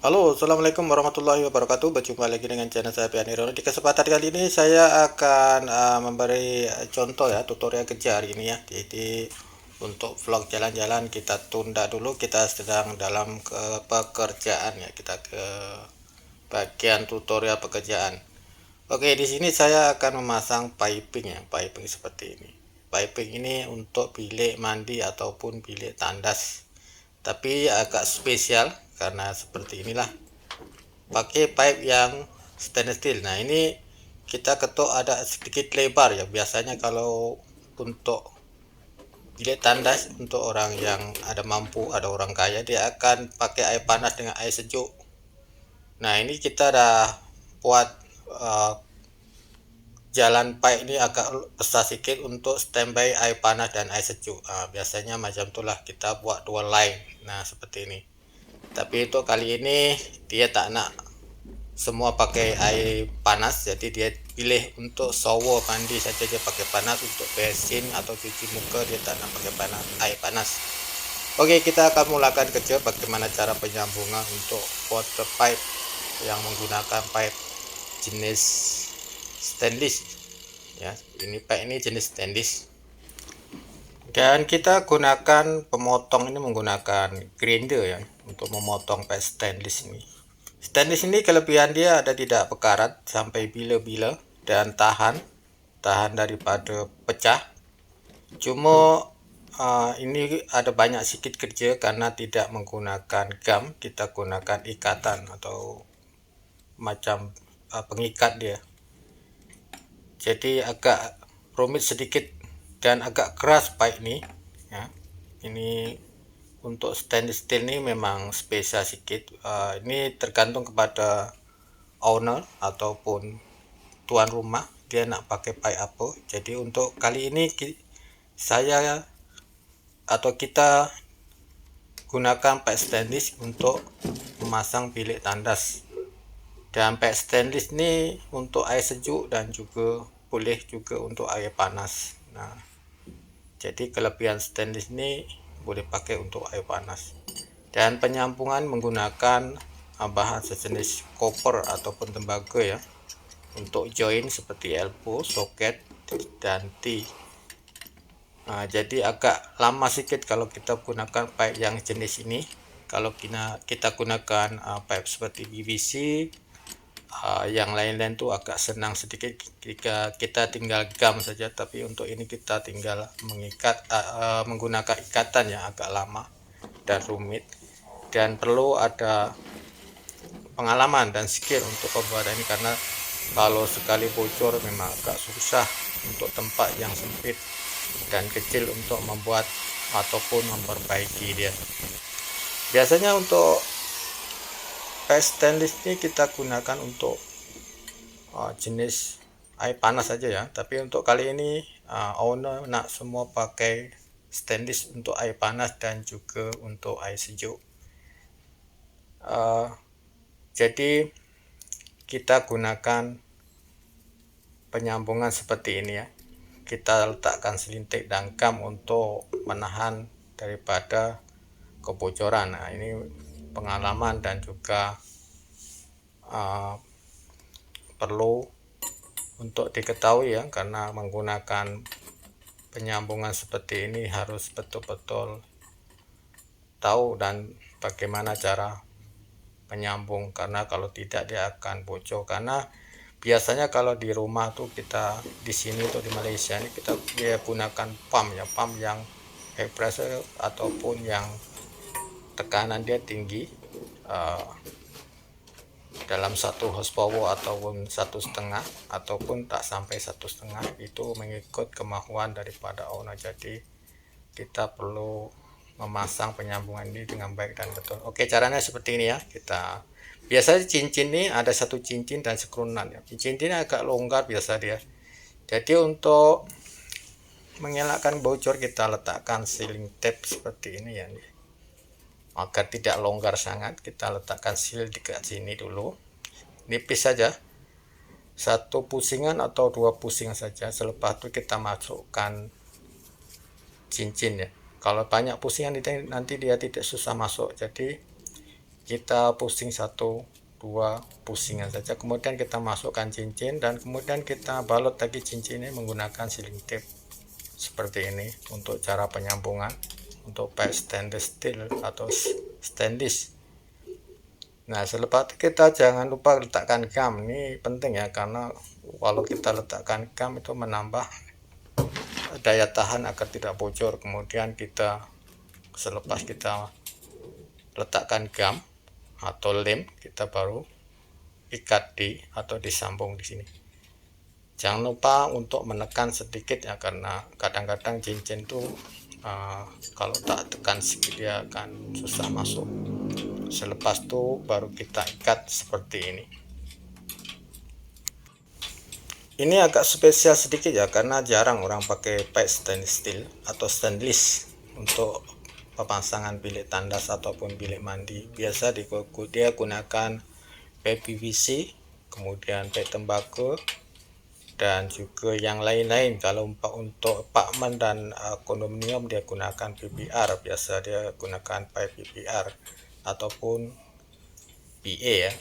Halo, assalamualaikum warahmatullahi wabarakatuh. Berjumpa lagi dengan channel saya Pian Ironi. Di kesempatan kali ini saya akan memberi contoh ya, tutorial kerja hari ini ya. Jadi untuk vlog jalan-jalan kita tunda dulu. Kita sedang dalam pekerjaan ya. Kita ke bagian tutorial pekerjaan. Oke, di sini saya akan memasang piping ya, piping seperti ini. Piping ini untuk bilik mandi ataupun bilik tandas. Tapi agak spesial karena seperti inilah, pakai pipe yang stainless steel. Nah, ini kita ketuk ada sedikit lebar ya. Biasanya kalau untuk bilik tandas untuk orang yang ada mampu, ada orang kaya, dia akan pakai air panas dengan air sejuk. Nah, ini kita dah buat uh, jalan pipe ini agak besar sedikit untuk standby air panas dan air sejuk. Biasanya macam itulah kita buat dua line. Nah, seperti ini. Tapi itu kali ini dia tak nak semua pakai air panas, jadi dia pilih untuk shower mandi saja dia pakai panas, untuk besin atau cuci muka dia tak nak pakai air panas. Oke, kita akan mulakan kerja bagaimana cara penyambungan untuk water pipe yang menggunakan pipe jenis stainless ya. Ini pipe ini jenis stainless dan kita gunakan pemotong ini menggunakan grinder ya untuk memotong pipe stainless ini. Stainless ini kelebihan dia ada tidak bekarat sampai bila-bila dan tahan daripada pecah. Cuma ini ada banyak sedikit kerja karena tidak menggunakan gam, kita gunakan ikatan atau macam pengikat dia. Jadi agak rumit sedikit dan agak keras pipe ini ya. Ini untuk stainless steel ini memang spesial sedikit. Ini tergantung kepada owner ataupun tuan rumah dia nak pakai pipe apa. Jadi untuk kali ini saya atau kita gunakan pipe stainless untuk memasang bilik tandas. Dan pipe stainless ini untuk air sejuk dan juga boleh juga untuk air panas. Nah, jadi kelebihan stainless ini boleh pakai untuk air panas. Dan penyambungan menggunakan bahan sejenis copper ataupun tembaga ya. Untuk join seperti elbow, soket, dan T. Nah, jadi agak lama sedikit kalau kita gunakan pipe yang jenis ini. Kalau kita gunakan pipe seperti PVC, yang lain-lain tuh agak senang sedikit jika kita tinggal gam saja. Tapi untuk ini kita tinggal menggunakan ikatan yang agak lama dan rumit, dan perlu ada pengalaman dan skill untuk pembuatan ini, karena kalau sekali bocor memang agak susah untuk tempat yang sempit dan kecil untuk membuat ataupun memperbaiki dia. Biasanya untuk pipe stainless ini kita gunakan untuk jenis air panas saja ya. Tapi untuk kali ini owner nak semua pakai stainless untuk air panas dan juga untuk air sejuk. Jadi kita gunakan penyambungan seperti ini ya. Kita letakkan selintik dan gam untuk menahan daripada kebocoran. Nah, ini pengalaman dan juga perlu untuk diketahui ya, karena menggunakan penyambungan seperti ini harus betul-betul tahu dan bagaimana cara penyambung, karena kalau tidak dia akan bocor. Karena biasanya kalau di rumah tuh kita di sini tuh di Malaysia ini kita gunakan pump ya, pump yang air pressure ataupun yang tekanan dia tinggi, dalam 1 horsepower ataupun 1,5 ataupun tak sampai 1,5, itu mengikut kemampuan daripada owner. Jadi kita perlu memasang penyambungan ini dengan baik dan betul. Oke, caranya seperti ini ya. Kita biasanya cincin ini ada satu cincin dan sekrunan ya. Cincin ini agak longgar biasa dia. Jadi untuk mengelakkan bocor kita letakkan sealing tape seperti ini ya. Agar tidak longgar sangat, kita letakkan seal di sini dulu, nipis saja, 1 pusingan atau 2 pusingan saja. Selepas itu kita masukkan cincin ya. Kalau banyak pusingan nanti dia tidak susah masuk. Jadi kita pusing 1 2 pusingan saja, kemudian kita masukkan cincin dan kemudian kita balut lagi cincinnya menggunakan sealing tape seperti ini untuk cara penyambungan untuk pipe stainless steel atau stainless. Nah, selepas itu kita jangan lupa letakkan gum. Ini penting ya, karena kalau kita letakkan gum itu menambah daya tahan agar tidak bocor. Kemudian kita selepas kita letakkan gum atau lem, kita baru ikat atau disambung di sini. Jangan lupa untuk menekan sedikit ya, karena kadang-kadang cincin tuh kalau tak tekan sedikit dia akan susah masuk. Selepas itu baru kita ikat seperti ini. Ini agak spesial sedikit ya, karena jarang orang pakai pipe stainless steel atau stainless untuk pemasangan bilik tandas ataupun bilik mandi. Biasa dia gunakan pipe PVC, kemudian pipe tembakau, dan juga yang lain-lain. Kalau untuk apartemen dan kondominium dia gunakan PPR, biasa dia gunakan pipe PPR ataupun PA ya.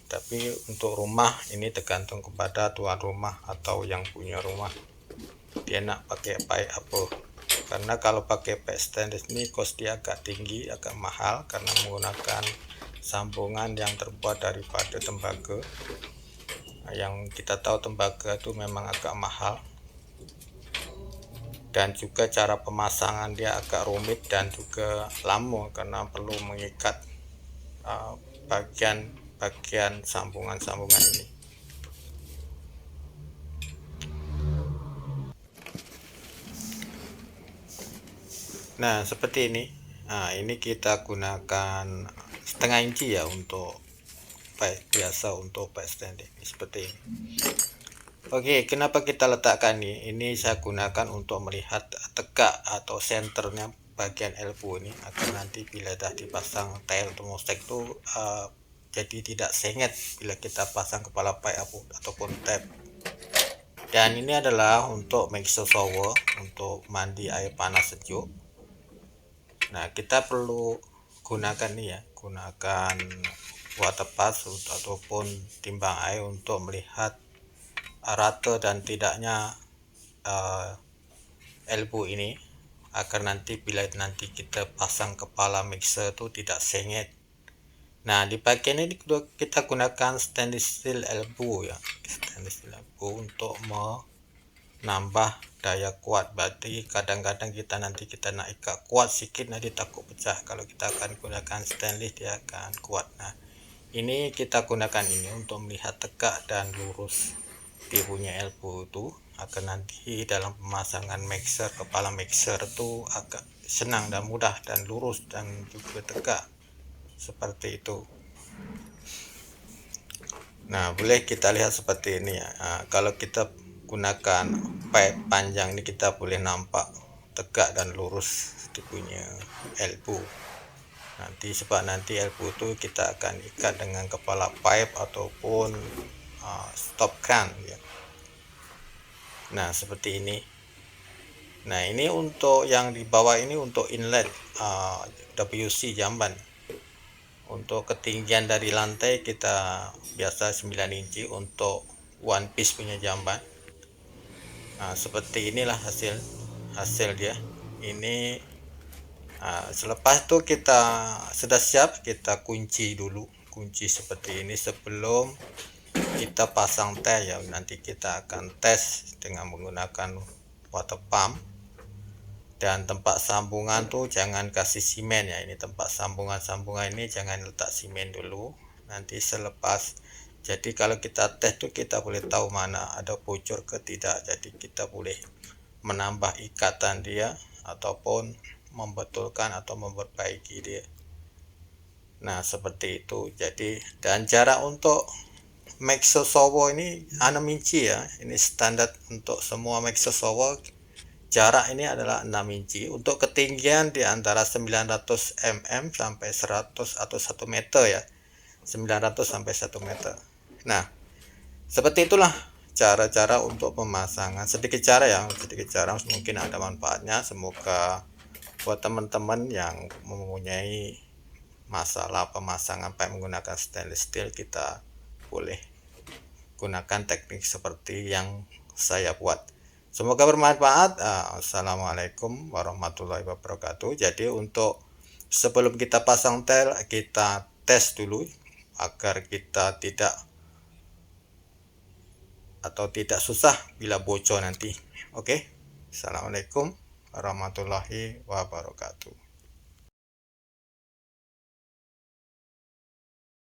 Tapi untuk rumah ini tergantung kepada tuan rumah atau yang punya rumah, dia nak pakai pipe apa. Karena kalau pakai pipe stainless ini cost dia agak tinggi, agak mahal, karena menggunakan sambungan yang terbuat daripada tembaga. Yang kita tahu tembaga itu memang agak mahal, dan juga cara pemasangan dia agak rumit dan juga lama karena perlu mengikat bagian sambungan-sambungan ini. Nah, seperti ini. Nah, ini kita gunakan setengah inci ya untuk pipe biasa, untuk pipe stainless seperti ini. Oke, kenapa kita letakkan ini? Ini saya gunakan untuk melihat tegak atau senternya bagian elbow ini, agar nanti bila dah dipasang tile termostek itu jadi tidak sengit bila kita pasang kepala pipe ataupun tab. Dan ini adalah untuk mixer shower, untuk mandi air panas sejuk. Nah, kita perlu gunakan ini ya, gunakan water pass ataupun timbang air untuk melihat rata dan tidaknya elbow ini, agar nanti bila kita pasang kepala mixer itu tidak sengit. Nah, di bagian ini kita gunakan stainless steel elbow ya, stainless steel elbow untuk menambah daya kuat. Berarti kadang-kadang kita nak ikat kuat sedikit, nanti takut pecah. Kalau kita akan gunakan stainless dia akan kuat. Nah, ini kita gunakan ini untuk melihat tegak dan lurus dia punya elbow itu, agar nanti dalam pemasangan mixer, kepala mixer itu agak senang dan mudah dan lurus dan juga tegak seperti itu. Nah, boleh kita lihat seperti ini ya. Nah, kalau kita gunakan pipe panjang ini, kita boleh nampak tegak dan lurus dia punya elbow. Sebab nanti elbow itu kita akan ikat dengan kepala pipe ataupun stop can ya. Nah, seperti ini. Nah, ini untuk yang di bawah ini untuk inlet WC jamban. Untuk ketinggian dari lantai kita biasa 9 inci untuk one piece punya jamban. Nah, seperti inilah hasil dia. Ini selepas itu kita sudah siap, kita kunci dulu, kunci seperti ini sebelum kita pasang tile ya. Nanti kita akan tes dengan menggunakan water pump. Dan tempat sambungan tuh jangan kasih simen ya. Ini tempat sambungan ini jangan letak simen dulu. Nanti selepas, jadi kalau kita tes tuh kita boleh tahu mana ada bocor ke tidak. Jadi kita boleh menambah ikatan dia ataupun membetulkan atau memperbaiki dia. Nah, seperti itu. Jadi, dan jarak untuk mixer shower ini 6 inci ya. Ini standar untuk semua mixer shower. Jarak ini adalah 6 inci. Untuk ketinggian di antara 900 mm sampai 100 atau 1 meter ya. 900 sampai 1 meter. Nah, seperti itulah cara-cara untuk pemasangan. Sedikit cara mungkin ada manfaatnya. Semoga buat teman-teman yang mempunyai masalah pemasangan pipe menggunakan stainless steel, kita boleh gunakan teknik seperti yang saya buat. Semoga bermanfaat. Assalamualaikum warahmatullahi wabarakatuh. Jadi untuk sebelum kita pasang tel, kita tes dulu agar kita tidak susah bila bocor nanti. Oke. Assalamualaikum warahmatullahi wabarakatuh.